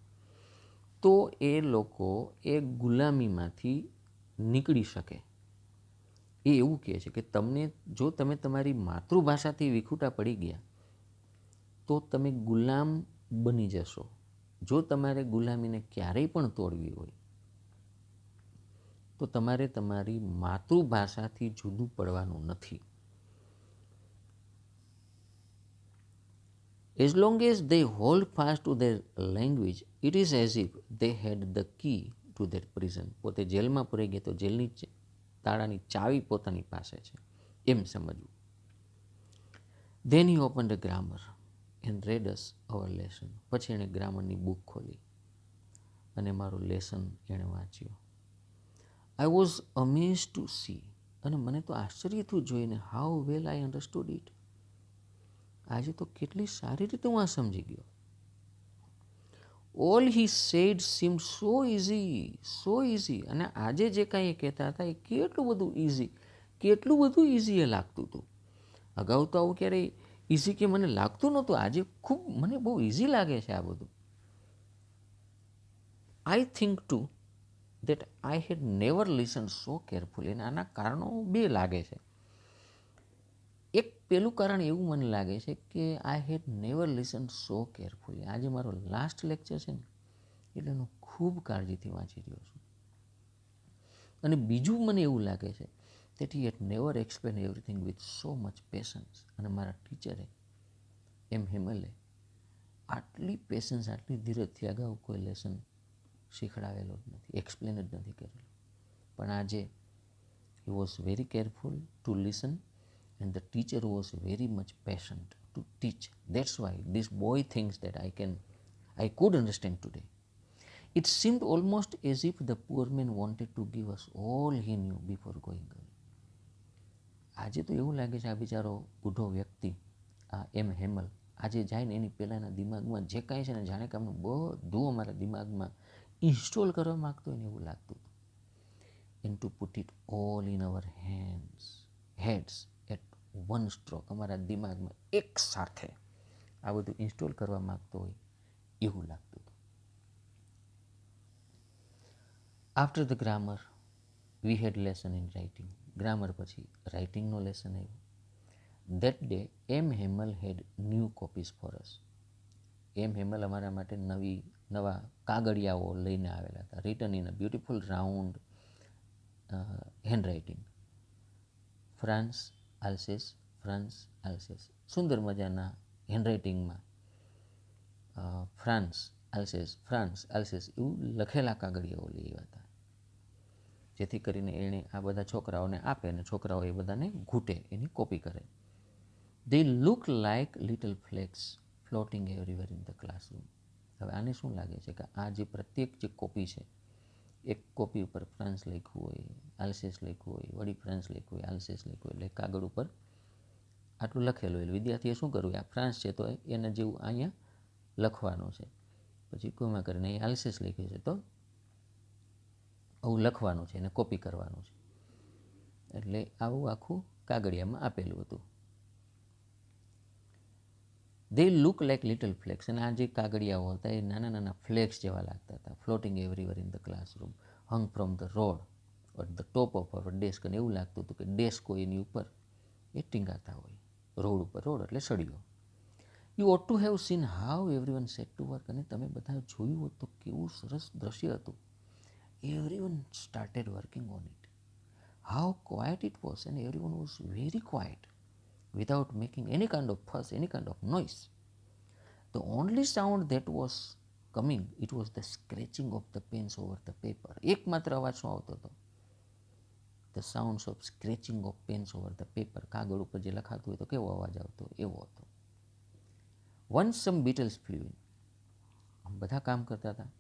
તો એ લોકો એ ગુલામીમાંથી નીકળી શકે. એ એવું કહે છે કે જો તમે તમારી માતૃભાષાથી વિખૂટા પડી ગયા તો તમે ગુલામ બની જશો. જો તમારે ગુલામીને ક્યારેય પણ તોડવી હોય તો તમારે તમારી માતૃભાષાથી જુદું પડવાનું નથી. As long as they hold fast to their language, it is as if they had the key to their prison. પોતે જેલમાં પૂરાઈ ગયા તો જેલની તાળાની ચાવી પોતાની પાસે છે એમ સમજવું. Then he opened a grammar and read us our lesson. પછી એણે ગ્રામરની બુક ખોલી અને મારું લેસન એણે વાંચ્યું. I was amazed to see, અને મને તો આશ્ચર્ય થયું જોઈને, how well I understood it. આજે તો કેટલી સારી રીતે હું આ સમજી ગયો. All he said seemed so easy. અને આજે જે કાંઈ એ કહેતા હતા એ કેટલું બધું ઇઝી એ લાગતું હતું. અગાઉ તો આવું ક્યારેય ઇઝી કે મને લાગતું નહોતું. આજે મને બહુ ઇઝી લાગે છે આ બધું. I think too that I had never listened so carefully. અને આના કારણો બે લાગે છે. એક પહેલું કારણ એવું મને લાગે છે કે આઈ હેડ નેવર લિસન સો કેરફુલી. આજે મારો લાસ્ટ લેક્ચર છે ને એટલે હું ખૂબ કાળજીથી વાંચી રહ્યો છું. અને બીજું મને એવું લાગે છે that he had never explained everything with so much patience. અને મારા ટીચરે હેમલે આટલી પેશન્સ, આટલી ધીરજથી અગાઉ કોઈ લેસન શીખડાવેલો જ નથી, એક્સપ્લેન જ નથી કરેલો. પણ આજે he was very careful to listen and the teacher was very much patient to teach. That's why this boy thinks that I could understand today. It seemed almost as if the poor man wanted to give us all he knew before going away. આજે તો એવું લાગે છે આ બિચારો બુઢો વ્યક્તિ, આ એમ હેમલ, આજે જાય ને એની પહેલાંના દિમાગમાં જે કાંઈ છે ને જાણે કે આમનું બધું અમારા દિમાગમાં ઇન્સ્ટોલ કરવા માગતો હોય ને એવું લાગતું હતું. and to put it all in our heads at one stroke. અમારા દિમાગમાં એક સાથે આ બધું ઇન્સ્ટોલ કરવા માગતો હોય એવું લાગતું હતું. After the grammar we had lesson in writing. Grammar પછી રાઇટિંગનો લેસન આવ્યો. That day M Hamel had new copies for us. M Hamel અમારા માટે નવા કાગળિયાઓ લઈને આવેલા હતા. Written in a beautiful round handwriting. France Alsace. સુંદર મજાના હેન્ડરાઇટિંગમાં ફ્રાન્સ આલ્સેસ એવું લખેલા કાગળિયાઓ લઈ આવ્યા હતા, જેથી કરીને એણે આ બધા છોકરાઓને આપે અને છોકરાઓ એ બધાને ઘૂંટે, એની કોપી કરે. They look like little flags floating everywhere in the classroom. હવે આને શું લાગે છે કે આ જે પ્રત્યેક જે કોપી છે, એક કોપી ઉપર ફ્રાન્સ લખ્યું હોય, આલ્સેસ લખ્યું હોય, વળી ફ્રાન્સ લખ્યું હોય, આલ્સેસ લખ્યું હોય, એટલે કાગળ ઉપર આટલું લખેલું હોય. વિદ્યાર્થીએ શું કરવું, આ ફ્રાન્સ છે તો એને જેવું અહીંયા લખવાનું છે, પછી કોમાં કરીને અહીં આલ્સેસ લખ્યું છે તો આવું લખવાનું છે, એને કોપી કરવાનું છે. એટલે આવું આખું કાગળિયામાં આપેલું હતું. દે લુક લાઇક લિટલ ફ્લેક્સ. અને આ જે કાગળિયાઓ હતા એ નાના નાના ફ્લેક્સ જેવા લાગતા હતા. Floating everywhere in the classroom, hung from the rod at the top of our desk. અને એવું લાગતું હતું કે ડેસ્ક હોય એની ઉપર એ ટીંગાતા હોય, રોડ ઉપર. રોડ એટલે સળિયો. You ought to have seen how everyone set to work. અને તમે બધા જોયું હોત તો કેવું સરસ દ્રશ્ય હતું. Everyone started working on it. How quite it was, and everyone was very quite without making any kind of fuss, any kind of noise. The only sound that was coming, it was the scratching of the pens over the paper. એકમાત્ર અવાજ શું આવતો હતો? The sounds of scratching of pens over the paper. કાગળ ઉપર જે લખાતું હોય તો કેવો અવાજ આવતો એવો હતો. Once some beetles flew in. આમ બધા કામ કરતા હતા.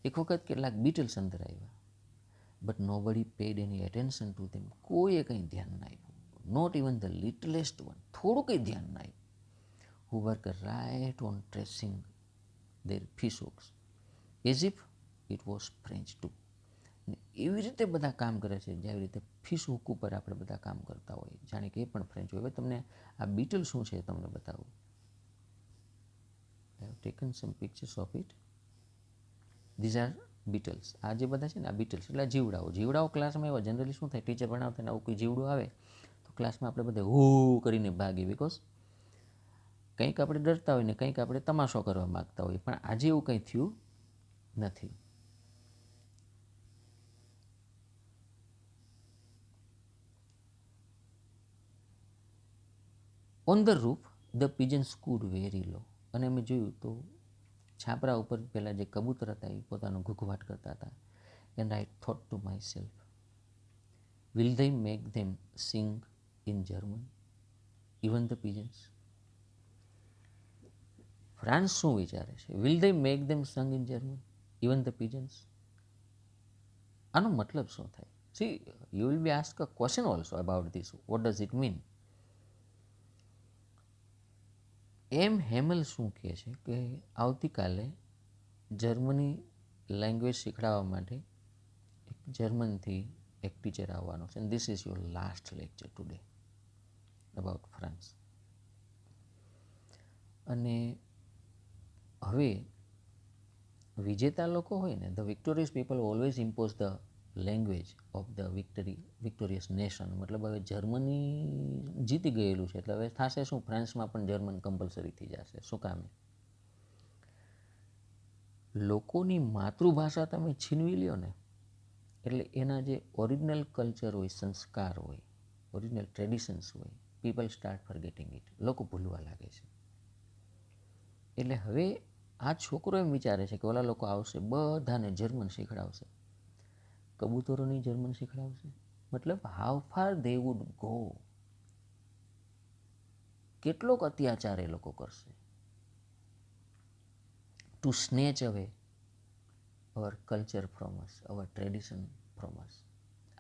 એક વખત કેટલાક બીટલ્સ અંદર આવ્યા. But nobody paid any attention to them. કોઈએ કંઈ ધ્યાન ના આપ્યું. Not even the littlest one. થોડું કંઈ ધ્યાન ના આપ્યું. Who worked right on tracing their fish hooks as if it was French too. એવી રીતે બધા કામ કરે છે જેવી રીતે ફિશ હુક ઉપર આપણે બધા કામ કરતા હોય, જાણે કે એ પણ ફ્રેન્ચ હોય. હવે તમને આ બીટલ શું છે તમને બતાવું. I have taken some pictures of it. These are beetles. આ જે બધા છે ને આ બીટલ્સ એટલે જીવડાઓ ક્લાસમાં એવા જનરલી શું થાય, ટીચર ભણાવતા ને આવું કોઈ જીવડું આવે તો ક્લાસમાં આપણે બધા હો કરીને ભાગીએ, બિકોઝ કંઈક આપણે ડરતા હોય ને કંઈક આપણે તમાશો કરવા માગતા હોય. પણ આજે એવું કંઈ થયું નથી. On the roof the pigeons cooed very low. અને અમે જોયું તો છાપરા ઉપર પહેલાં જે કબૂતર હતા એ પોતાનો ઘૂઘવાટ કરતા હતા. And I thought to myself, will they make them sing in German, even the pigeons. Franz શું વિચારે છે? Will they make them sung in German, even the pigeons. આનો મતલબ શું થાય? See, you will be ask a question also about this. What does it mean? M Hamel શું કહે છે કે આવતીકાલે જર્મની લેંગ્વેજ શીખડાવવા માટે એક જર્મનથી એક ટીચર આવવાનો છે. And this is your last lecture today about France. અને હવે વિજેતા લોકો હોય ને, the victorious people always impose the language of the victorious nation. મતલબ હવે જર્મની જીતી ગયેલું છે એટલે હવે થશે શું, ફ્રાન્સમાં પણ જર્મન કમ્પલસરી થઈ જશે. શું કામે? લોકોની માતૃભાષા તમે છીનવી લ્યો ને એટલે એના જે ઓરિજિનલ કલ્ચર હોય, સંસ્કાર હોય, ઓરિજિનલ ટ્રેડિશન્સ હોય, પીપલ સ્ટાર્ટ ફોરગેટિંગ ઇટ. લોકો ભૂલવા લાગે છે. એટલે હવે આ છોકરો એમ વિચારે છે કે ઓલા લોકો આવશે બધાને જર્મન શીખડાવશે, કબૂતરોની જર્મન શીખડાવશે. મતલબ how far they would go, કેટલોક અત્યાચાર એ લોકો કરશે to snatch away our culture from us, our tradition from us.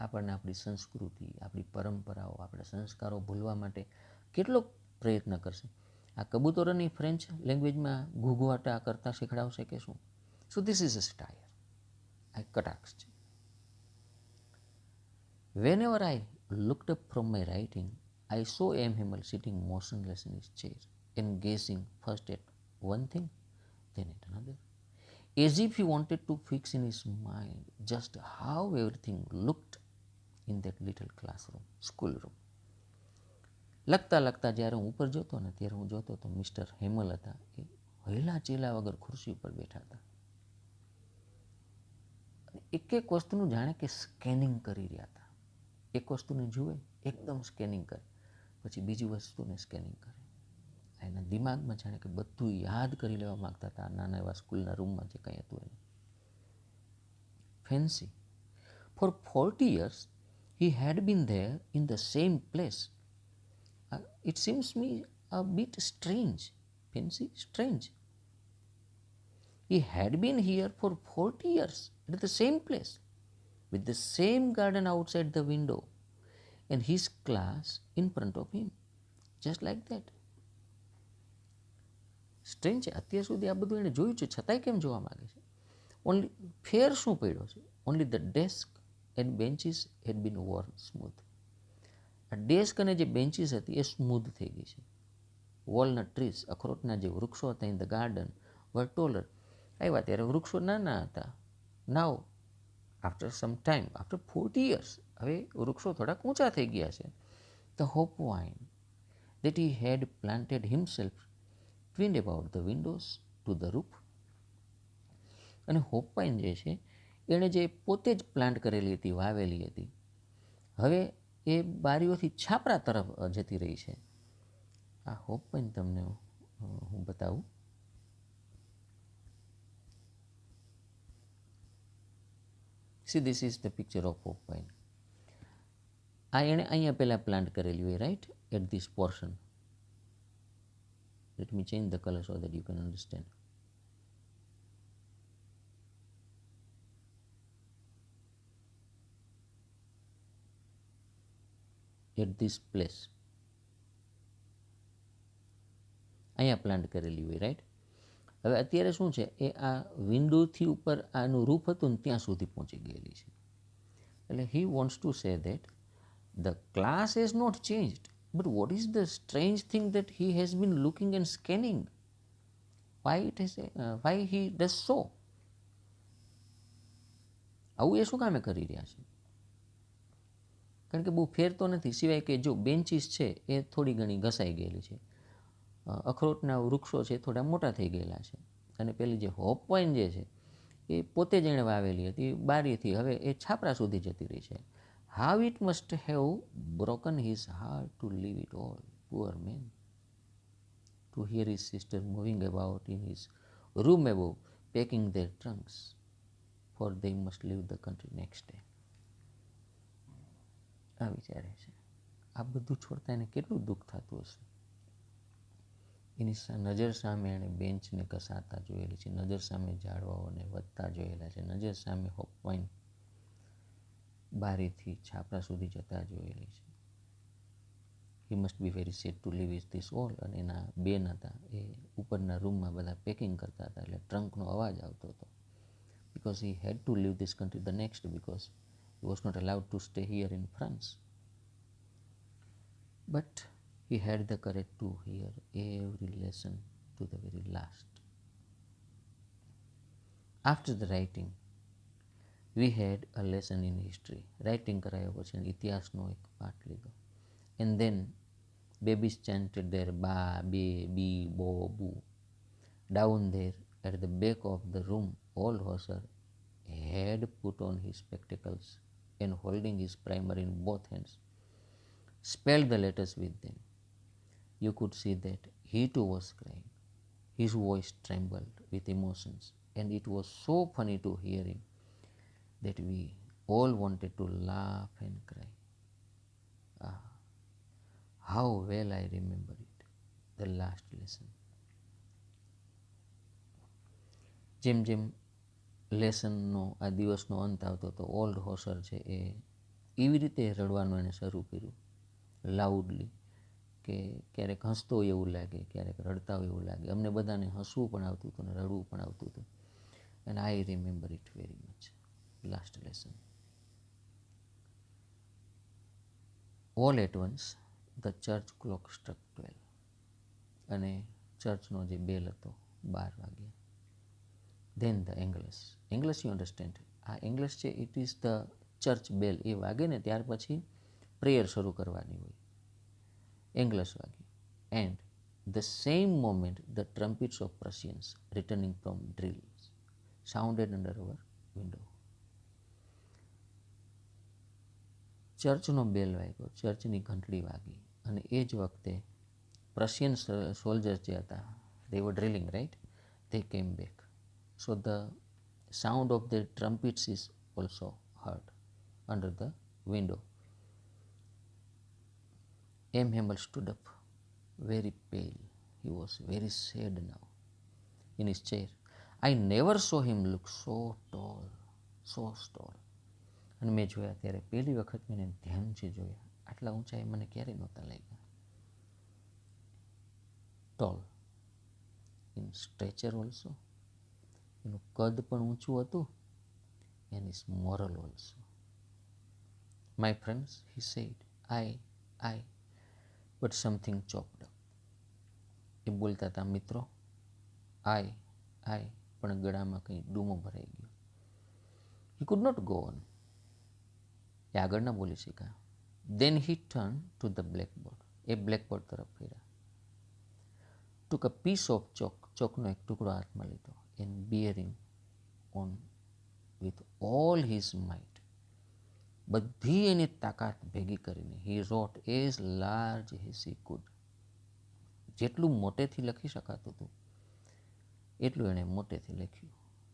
આપણને આપણી સંસ્કૃતિ, આપણી પરંપરાઓ, આપણા સંસ્કારો ભૂલવા માટે કેટલો પ્રયત્ન કરશે. આ કબૂતરોની ફ્રેન્ચ લેંગ્વેજમાં ઘૂઘવાટા કરતા શીખડાવશે કે શું? સો ધીસ ઇઝ અ સ્ટાયર, આ કટાક્ષ છે. Whenever I looked up from my writing, I saw M. Himmel sitting motionless in his chair and gazing first at one thing, then at another, as if he wanted to fix in his mind just how everything looked in that little classroom, schoolroom. લખતા લખતા જ્યારે હું ઉપર જોતો ને ત્યારે હું જોતો તો મિસ્ટર હેમલ હતા એ હૈલા ચેલા વગર ખુરશી ઉપર બેઠા હતા. એક એક વસ્તુનું જાણે કે સ્કેનિંગ કરી રહ્યા હતા. એક વસ્તુને જુએ એકદમ સ્કેનિંગ કરે, પછી બીજી વસ્તુને સ્કેનિંગ કરે. એના દિમાગમાં જાણે કે બધું યાદ કરી લેવા માગતા હતા નાના એવા સ્કૂલના રૂમમાં જે કંઈ હતું એને. Fancy. For 40 years he had been there in the same place. It seems me a bit strange. Fancy, strange. He had been here for 40 years at the same place, with the same garden outside the window and his class in front of him, just like that. Strange છે. અત્યાર સુધી આ બધું એણે જોયું છે છતાંય કેમ જોવા માગે છે? ઓનલી ફેર શું પડ્યો છે? Only the desk and benches had been worn smooth. આ ડેસ્ક અને જે બેન્ચીસ હતી એ સ્મૂધ થઈ ગઈ છે. વોલનટ ટ્રીસ, અખરોટના જે વૃક્ષો હતા in the garden were taller. આવ્યા ત્યારે વૃક્ષો નાના હતા. Now after some time, after 40 years, હવે વૃક્ષો થોડાક ઊંચા થઈ ગયા છે. The hop vine that he had planted himself twined about the windows to the roof. અને હોપવાઇન જે છે એણે જે પોતે જ પ્લાન્ટ કરેલી હતી, વાવેલી હતી, હવે એ બારીઓથી છાપરા તરફ જતી રહી છે. આ હોપવાઇન તમને હું બતાવું. See this is the picture of hop vine. આ એણે અહીંયા પહેલાં પ્લાન્ટ કરેલી હોય, right, at this portion. Let me change the color so that you can understand. At this place. અહીંયા પ્લાન્ટ કરેલી હોય, રાઈટ. હવે અત્યારે શું છે એ આ વિન્ડોથી ઉપર આનું રૂફ હતું ને ત્યાં સુધી પહોંચી ગયેલી છે. એટલે he wants to say that the class has not changed, but what is the strange thing that he has been looking and scanning? Why he does so? આવું એ શું કામે કરી રહ્યા છે? કારણ કે બહુ ફેર તો નથી, સિવાય કે જો બેન્ચીસ છે એ થોડી ઘણી ઘસાઈ ગયેલી છે, અખરોટના વૃક્ષો છે થોડા મોટા થઈ ગયેલા છે, અને પેલી જે હોપવાઇન જે છે એ પોતે જ એણે વાવેલી હતી બારીથી, હવે એ છાપરા સુધી જતી રહી છે. How it must have broken his heart to leave it all, poor man. To hear his sister moving about in his room above, packing their trunks, for they must leave the country next day. આ વિચારે છે આ બધું છોડતા એને કેટલું દુઃખ થતું હશે. એની નજર સામે એણે બેન્ચને ઘસાતા જોયેલી છે, નજર સામે ઝાડવાઓને વધતા જોયેલા છે, નજર સામે હોપવાઇન બારીથી છાપરા સુધી જતા જોયેલી છે. He must be very sad to leave is this all. અને એના બેન હતા એ ઉપરના રૂમમાં બધા પેકિંગ કરતા હતા, એટલે ટ્રંકનો અવાજ આવતો હતો. Because he had to leave this country the next, because he was not allowed to stay here in France. But he had the courage to hear every lesson to the very last. After the writing, we had a lesson in history. Writing કરાયો પછી ઇતિહાસનો એક પાઠ લીધો. And then babies chanted their ba, be, bi, bo, bu. Down there at the back of the room, old Hosser had put on his spectacles and holding his primer in both hands, spelled the letters with them. You could see that he too was crying. His voice trembled with emotions, and it was so funny to hear him that we all wanted to laugh and cry. Ah, how well I remember it, the last lesson. જેમ જેમ લેસનનો આ દિવસનો અંત આવતો તો ઓલ્ડ હોસર છે એ એવી રીતે રડવાનું એને શરૂ કર્યું લાઉડલી કે ક્યારેક હસતો હોય એવું લાગે, ક્યારેક રડતા હોય એવું લાગે. અમને બધાને હસવું પણ આવતું હતું ને રડવું પણ આવતું હતું. And I remember it very much. Last lesson. All at once the church clock struck 12 અને ચર્ચનો જે બેલ હતો 12 વાગ્યા. Then the Angelus. Angelus you understand, આ એંગ્લસ છે it is the church bell. એ વાગે ને ત્યાર પછી પ્રેયર શરૂ કરવાની હોય. એંગ્લસ વાગી. And the same moment the trumpets of Prussians returning from drills sounded under our window. ચર્ચનો બેલ વાગ્યો, ચર્ચની ઘંટડી વાગી અને એ જ વખતે પ્રશિયન સોલ્જર્સ જે હતા they were drilling, right? They came back. So the sound of their trumpets is also heard under the window. M. Hamel stood up, very pale. He was very sad now in his chair. I never saw him look so tall, so tall. અને મેં જોયા ત્યારે પહેલી વખત મેં એને ધ્યાનથી જોયા. આટલા ઊંચાઈ મને ક્યારેય નહોતા લાગ્યા. Tall in stature also. એનું કદ પણ ઊંચું હતું and is moral also. My friends, he said, I but something choked up. એ બોલતા હતા મિત્રો, આઈ પણ ગળામાં કંઈ ડૂમો ભરાઈ ગયો. He could not go on. એ આગળ ના બોલી શક્યા. Then he turn to the blackboard. એ બ્લેકબોર્ડ તરફ ફર્યા. ટુક અ પીસ ઓફ ચોકનો એક ટુકડો હાથમાં લીધો and bearing on with all his might. બધી એની તાકાત ભેગી કરીને he wrote as large as he could. જેટલું મોટેથી લખી શકાતું હતું એટલું એણે મોટેથી લખ્યું.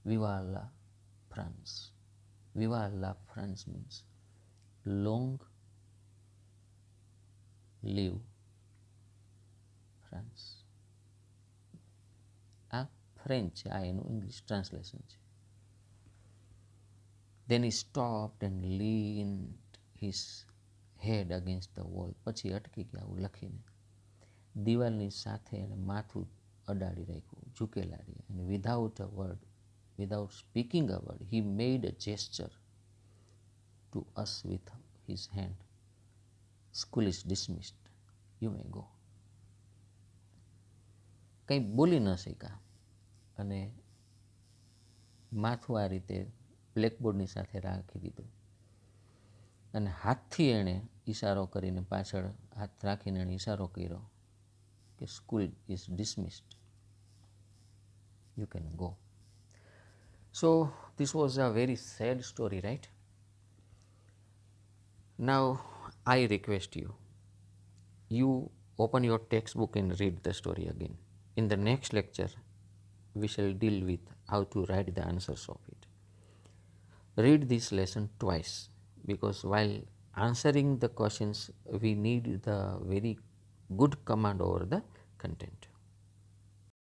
વિવા લા ફ્રાન્સ. વિવા લા France means long live France. આ ફ્રેન્ચ છે, આ એનું ઇંગ્લિશ ટ્રાન્સલેશન છે. Then he stopped and leaned his head against the wall. પછી અટકી ગયા આવું લખીને. દિવાલની સાથે એને માથું અડાડી રાખ્યું, ઝૂકેલા રહ્યા. And without speaking a word, he made a gesture to us with his hand. School is dismissed. You may go. કંઈ બોલી ન શક્યા અને માથું આ રીતે બ્લેકબોર્ડની સાથે રાખી દીધું અને હાથથી એણે ઈશારો કરીને પાછળ હાથ રાખીને એણે ઈશારો કર્યો કે school is dismissed, you can go. So this was a very sad story, right? Now I request you open your textbook and read the story again. In the next lecture, we shall deal with how to write the answers of it. Read this lesson twice because while answering the questions, we need the very good command over the content.